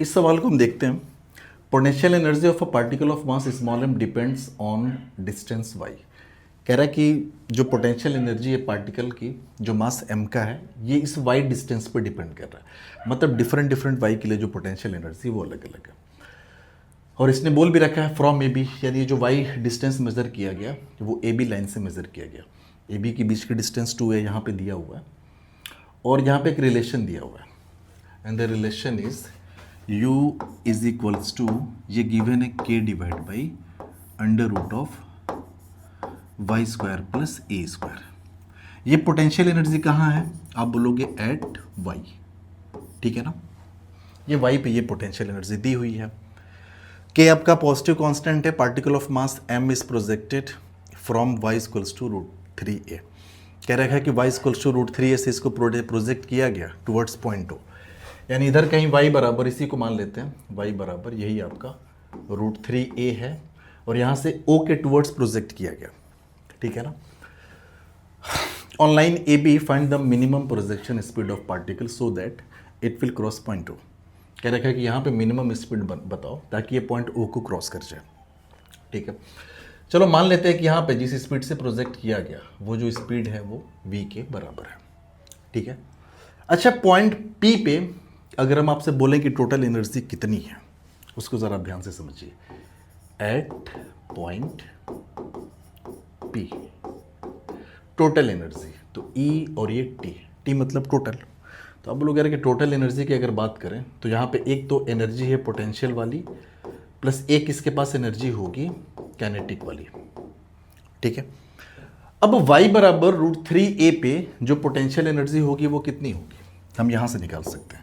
इस सवाल को हम देखते हैं। Potential energy of a particle of mass small m depends on distance y। कह रहा है कि जो पोटेंशियल एनर्जी है पार्टिकल की, जो मास m का है, ये इस y डिस्टेंस पर डिपेंड कर रहा है। मतलब डिफरेंट डिफरेंट y के लिए जो पोटेंशियल एनर्जी वो अलग अलग है। और इसने बोल भी रखा है फ्रॉम ए बी, यानी जो y डिस्टेंस मेज़र किया गया वो ए बी लाइन से मेज़र किया गया। ए बी के बीच की डिस्टेंस 2 है, यहाँ पे दिया हुआ है। और यहाँ पे एक रिलेशन दिया हुआ है, and the relation is u is equals to, ये गिवन है k divide by under root of y square plus a square. ये पोटेंशियल एनर्जी कहाँ है? आप बोलोगे एट y, ठीक है ना। ये y पे ये पोटेंशियल एनर्जी दी हुई है। k आपका पॉजिटिव कांस्टेंट है। Particle of mass m is projected from y equals to root 3a। कह रखा है कि y equals to root 3a से इसको प्रोजेक्ट किया गया टुवर्ड्स पॉइंट o, यानी इधर कहीं y बराबर, इसी को मान लेते हैं y बराबर, यही आपका रूट 3a है, और यहाँ से o के टुवर्ड्स प्रोजेक्ट किया गया, ठीक है ना। On line A B find the minimum projection speed of particle so that it will cross point o। कह रखा है कि यहाँ पे मिनिमम स्पीड बताओ ताकि ये पॉइंट o को क्रॉस कर जाए, ठीक है। चलो मान लेते हैं कि यहाँ पे जिस स्पीड से प्रोजेक्ट किया गया वो जो स्पीड है वो v के बराबर है, ठीक है। अच्छा, पॉइंट p पे अगर हम आपसे बोलें कि टोटल एनर्जी कितनी है, उसको ज़रा ध्यान से समझिए। At point p total energy, तो E और ये T मतलब टोटल। तो अब लोग कह रहे हैं कि टोटल एनर्जी की अगर बात करें तो यहाँ पे एक तो एनर्जी है पोटेंशियल वाली, प्लस एक इसके पास एनर्जी होगी काइनेटिक वाली, ठीक है। अब y बराबर रूट 3a पे जो पोटेंशियल एनर्जी होगी वो कितनी होगी, हम यहाँ से निकाल सकते हैं।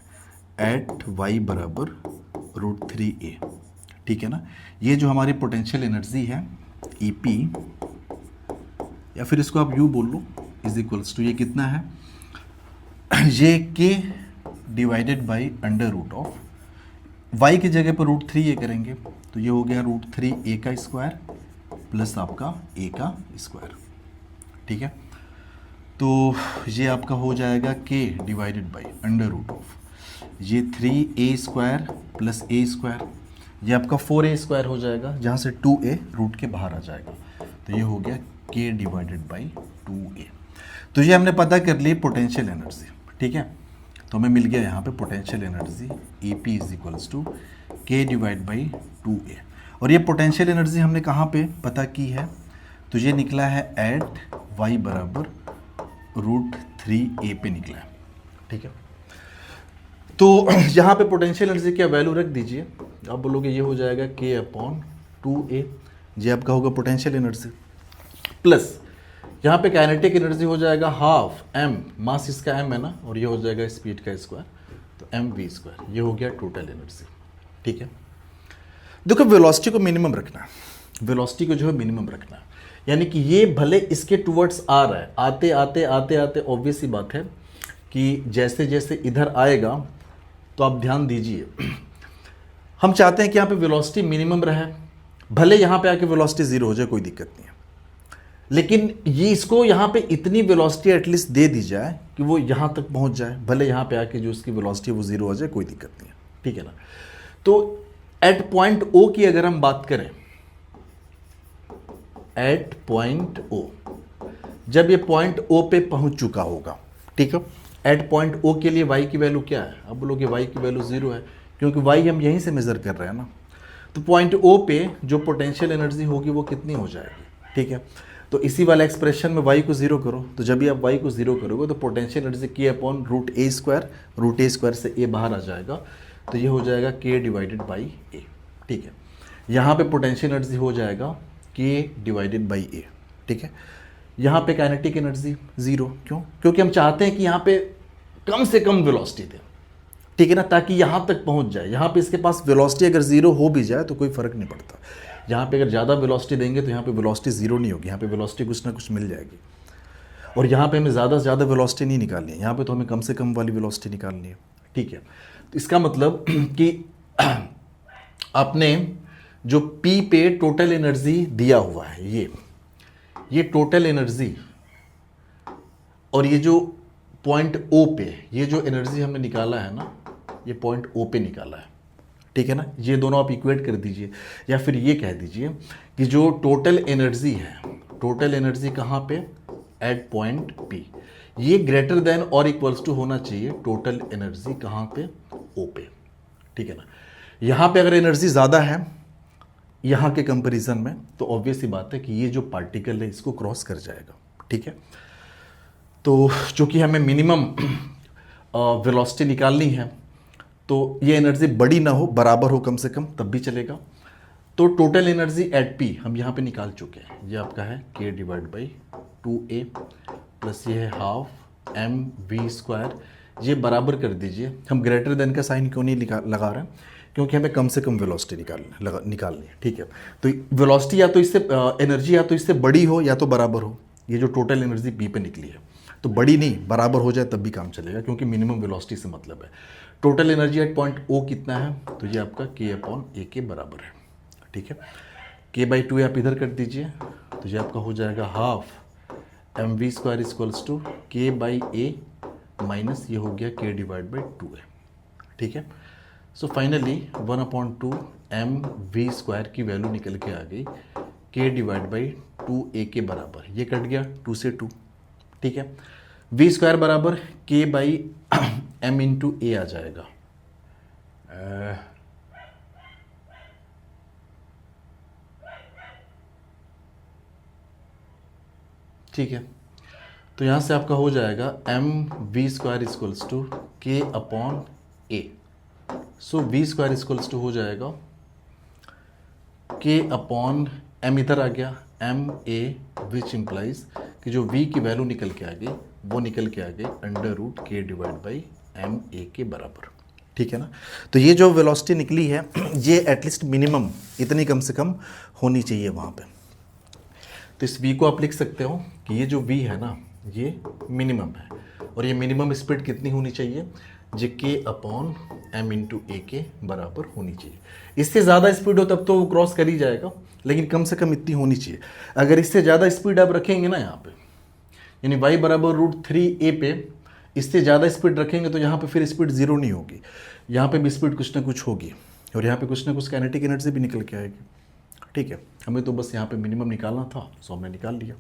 एट y बराबर रूट 3a, ठीक है ना। ये जो हमारी पोटेंशियल एनर्जी है EP, या फिर इसको आप u बोल लो, इज इक्वल्स टू, ये कितना है, ये k divided by under root of y की जगह पर रूट 3a करेंगे तो ये हो गया रूट 3a का स्क्वायर प्लस आपका a का स्क्वायर, ठीक है। तो ये आपका हो जाएगा k divided by under root of ये 3a square plus a square, ये आपका 4a स्क्वायर हो जाएगा, जहाँ से 2a रूट के बाहर आ जाएगा, तो ये हो गया k डिवाइडेड बाई 2a। तो ये हमने पता कर ली पोटेंशियल एनर्जी, ठीक है। तो हमें मिल गया यहाँ पे potential energy EP is equals to k divide by 2a। और ये पोटेंशियल एनर्जी हमने कहाँ पे पता की है, तो ये निकला है एट y बराबर रूट 3a पे निकला है, ठीक है। तो यहाँ पे पोटेंशियल एनर्जी क्या वैल्यू रख दीजिए, आप बोलोगे ये हो जाएगा k अपॉन 2a, ये आपका होगा पोटेंशियल एनर्जी, प्लस यहाँ पे काइनेटिक एनर्जी हो जाएगा हाफ m, मास इसका m है ना, और ये हो जाएगा स्पीड का स्क्वायर, तो mv स्क्वायर, ये हो गया टोटल एनर्जी, ठीक है। देखो वेलोसिटी को मिनिमम रखना है, वेलोसिटी को जो है मिनिमम रखना है, यानी कि ये भले इसके टुवर्ड्स आ रहा है, आते आते आते आते ऑब्वियस ही बात है कि जैसे जैसे इधर आएगा, तो आप ध्यान दीजिए, हम चाहते हैं कि यहाँ पे वेलोसिटी मिनिमम रहे, भले यहाँ पे आके वेलोसिटी जीरो हो जाए कोई दिक्कत नहीं है, लेकिन ये इसको यहाँ पे इतनी वेलोसिटी एटलीस्ट दे दी जाए कि वो यहाँ तक पहुँच जाए, भले यहाँ पे आके जो उसकी वेलोसिटी वो जीरो हो जाए कोई दिक्कत नहीं है, ठीक है ना। तो एट पॉइंट O की अगर हम बात करें, एट पॉइंट O, जब ये पॉइंट O पे पहुँच चुका होगा, ठीक है, एट पॉइंट O के लिए y की वैल्यू क्या है, अब बोलोगे y की वैल्यू जीरो है, क्योंकि y हम यहीं से मेजर कर रहे हैं ना। तो पॉइंट O पे जो पोटेंशियल एनर्जी होगी वो कितनी हो जाएगी, ठीक है। तो इसी वाला एक्सप्रेशन में y को जीरो करो, तो जब भी आप y को जीरो करोगे तो potential energy k upon root a square, root a square से a बाहर आ जाएगा, तो ये हो जाएगा k डिवाइडेड बाई a, ठीक है। यहाँ पे पोटेंशियल एनर्जी हो जाएगा k डिवाइडेड बाई a, ठीक है। यहाँ पे काइनेटिक एनर्जी जीरो, क्यों? क्योंकि हम चाहते हैं कि यहाँ पे कम से कम वेलोसिटी दें, ठीक है ना, ताकि यहाँ तक पहुँच जाए। यहाँ पे इसके पास वेलोसिटी अगर जीरो हो भी जाए तो कोई फर्क नहीं पड़ता, यहाँ पे अगर ज़्यादा वेलोसिटी देंगे तो यहाँ पे वेलोसिटी जीरो नहीं होगी, यहाँ पे वेलोसिटी कुछ ना कुछ मिल जाएगी। और यहाँ पे हमें ज़्यादा से ज़्यादा वेलोसिटी नहीं निकालनी है, यहाँ पे तो हमें कम से कम वाली वेलोसिटी निकालनी है, ठीक है। तो इसका मतलब कि आपने जो P पे टोटल एनर्जी दिया हुआ है, ये टोटल एनर्जी, और ये जो पॉइंट O पे ये जो एनर्जी हमने निकाला है ना, ये पॉइंट O पे निकाला है, ठीक है ना। ये दोनों आप इक्वेट कर दीजिए, या फिर ये कह दीजिए कि जो टोटल एनर्जी है, टोटल एनर्जी कहाँ पे, एट पॉइंट पी, ये ग्रेटर देन और इक्वल्स टू होना चाहिए टोटल एनर्जी कहाँ पे, ओ पे, ठीक है ना। यहाँ पे अगर एनर्जी ज़्यादा है यहाँ के कंपैरिजन में, तो ऑब्वियस ही बात है कि ये जो पार्टिकल है इसको क्रॉस कर जाएगा, ठीक है। तो चूँकि हमें मिनिमम वेलोसिटी निकालनी है, तो ये एनर्जी बड़ी ना हो, बराबर हो कम से कम, तब भी चलेगा। तो टोटल एनर्जी एट पी हम यहाँ पे निकाल चुके हैं, ये आपका है k divide by 2a plus ये है हाफ एम वी स्क्वायर, ये बराबर कर दीजिए। हम ग्रेटर देन का साइन क्यों नहीं लगा रहे हैं, क्योंकि हमें कम से कम वेलोसिटी निकालनी है, ठीक है। तो वेलोसिटी या तो इससे एनर्जी या तो इससे बड़ी हो या तो बराबर हो। ये जो टोटल एनर्जी पी पे निकली है, तो बड़ी नहीं, बराबर हो जाए तब भी काम चलेगा, क्योंकि मिनिमम वेलोसिटी से मतलब है। Total energy at point O कितना है, तो ये आपका k अपॉन ए के बराबर है, ठीक है। k/2 आप इधर कर दीजिए, तो ये आपका हो जाएगा half M V square equals to k/a minus ये हो गया k डिवाइड बाई 2a, ठीक है। So finally 1/2 M V square की वैल्यू निकल के आ गई k डिवाइड बाई 2a के बराबर। ये कट गया 2 से 2, ठीक है। वी स्क्वायर बराबर k by M into A आ जाएगा। ठीक है, तो यहाँ से आपका हो जाएगा M V square equals to K upon A. So V square equals to हो जाएगा के अपॉन एम, इधर आ गया एम ए, विच इम्प्लाइज कि जो v की वैल्यू निकल के आ गई वो निकल के आ गई अंडर रूट के डिवाइड बाई एम ए के बराबर, ठीक है ना। तो ये जो वेलोसिटी निकली है ये एटलीस्ट मिनिमम इतनी कम से कम होनी चाहिए वहाँ पे। तो इस v को आप लिख सकते हो कि ये जो v है ना, ये मिनिमम है, और ये मिनिमम स्पीड कितनी होनी चाहिए, जो के अपॉन एम इंटू ए के बराबर होनी चाहिए। इससे ज़्यादा स्पीड हो तब तो वो क्रॉस कर ही जाएगा, लेकिन कम से कम इतनी होनी चाहिए। अगर इससे ज़्यादा स्पीड आप रखेंगे ना यहाँ पे, यानी y बराबर √3a पे इससे ज़्यादा स्पीड रखेंगे, तो यहाँ पे फिर स्पीड ज़ीरो नहीं होगी, यहाँ पे भी स्पीड कुछ ना कुछ होगी, और यहाँ पे कुछ ना कुछ काइनेटिक एनर्जी भी निकल के आएगी, ठीक है। हमें तो बस यहाँ पे मिनिमम निकालना था, सो हमने निकाल लिया।